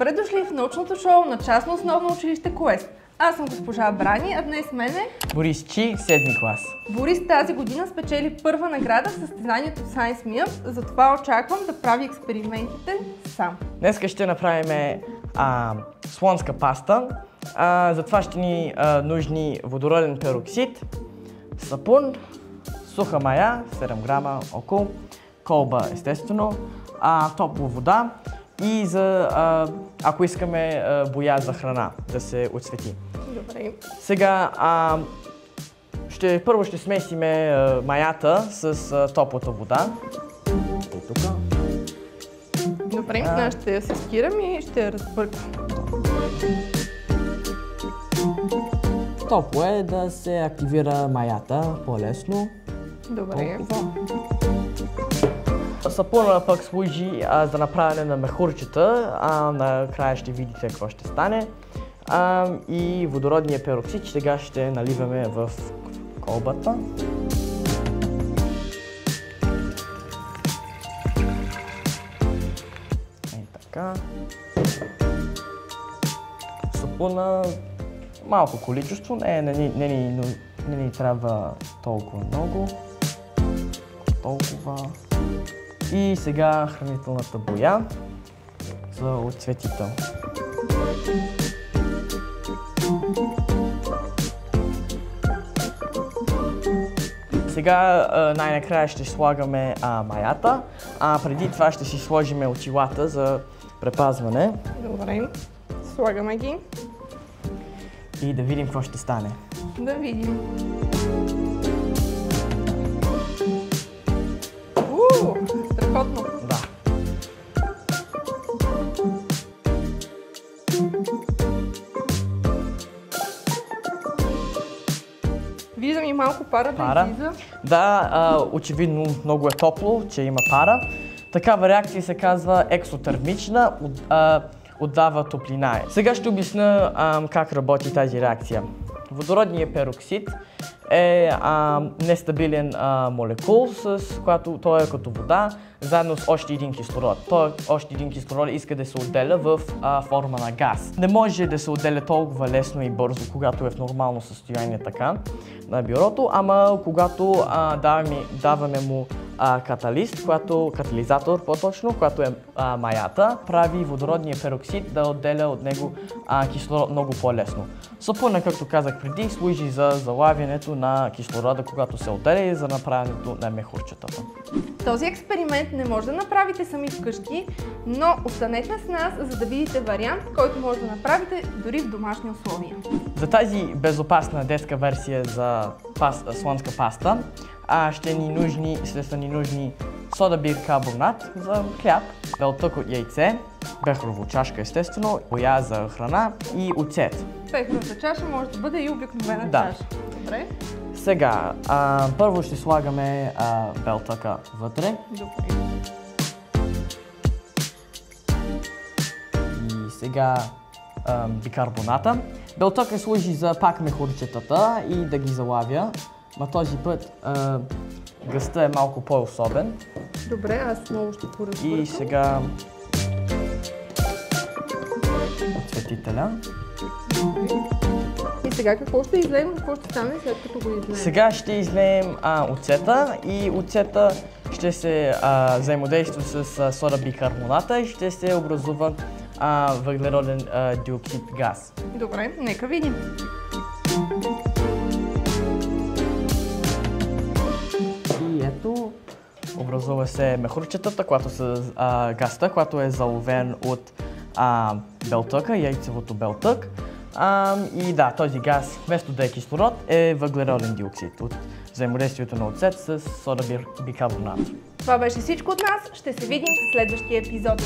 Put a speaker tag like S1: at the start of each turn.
S1: Добре дошли в научното шоу на частно основно училище Куест. Аз съм госпожа Брани, а днес мен е
S2: Борис Чи, 7 клас.
S1: Борис тази година спечели първа награда в състезанието Science Me Up, затова очаквам да прави експериментите сам.
S2: Днес ще направим слонска паста. Затова ще ни нужни водороден пероксид, сапун, суха мая, 7 грама около, колба естествено, топла вода и ако искаме боя за храна да се отцвети.
S1: Добре.
S2: Сега първо ще смесиме маята с топлата вода.
S1: Добре, аз ще я сескирам и ще я разбъркам.
S2: Топло е да се активира маята по-лесно.
S1: Добре.
S2: Сапуна пък служи за направяне на мехурчета, накрая ще видите какво ще стане. И водородния пероксид сега ще наливаме в колбата. Ей така. Сапуна малко количество, не ни трябва толкова много. Толкова. И сега хранителната боя за отцветител. Сега най-накрая ще слагаме маята, преди това ще си сложим очилата за препазване.
S1: Добре, слагаме ги.
S2: И да видим какво ще стане.
S1: Да видим. Страхотно!
S2: Да.
S1: Виждам и малко пара да излиза.
S2: Да, очевидно много е топло, че има пара. Такава реакция се казва ексотермична, отдава топлина. Сега ще обясня как работи тази реакция. Водородният пероксид е нестабилен молекул, с която той е като вода, заедно с още един кислород. Той още един кислород иска да се отделя в форма на газ. Не може да се отделя толкова лесно и бързо, когато е в нормално състояние така на бюрото, ама когато даваме му катализатор по-точно, която е маята, прави водородния пероксид да отделя от него кислород много по-лесно. Сапуна, както казах преди, служи за залавянето на кислорода, когато се отделя и за направянето на мехурчетата.
S1: Този експеримент не може да направите сами вкъщи, но останете с нас, за да видите вариант, който може да направите дори в домашни условия.
S2: За тази безопасна детска версия за слонска паста ще ни нужни сода бикарбонат за хляб, белтък от яйце, бехрова чашка естествено, боя за храна и оцет.
S1: Бехровата чаша може да бъде и обикновена чаша. Добре.
S2: Сега, първо ще слагаме белтъка вътре.
S1: Добре.
S2: И сега бикарбоната. Белтъкът служи за пак мехурчетата и да ги залавя. Но този път гъста е малко по-особен.
S1: Добре, аз много ще поразбъркам.
S2: И сега отцветителя.
S1: И сега какво ще излеем? Какво ще стане след като го излеем?
S2: Сега ще излеем оцета и оцета ще се взаимодейства с сода бикарбоната и ще се образува въглероден диоксид газ.
S1: Добре, нека видим.
S2: И ето, образува се мехурчетата, която с газта, която е заловен от белтъка, яйцевото белтък. И да, този газ, вместо да е кислород, е въглероден диоксид от взаимодействието на оцет с сода бикарбонат.
S1: Това беше всичко от нас. Ще се видим в следващия епизод.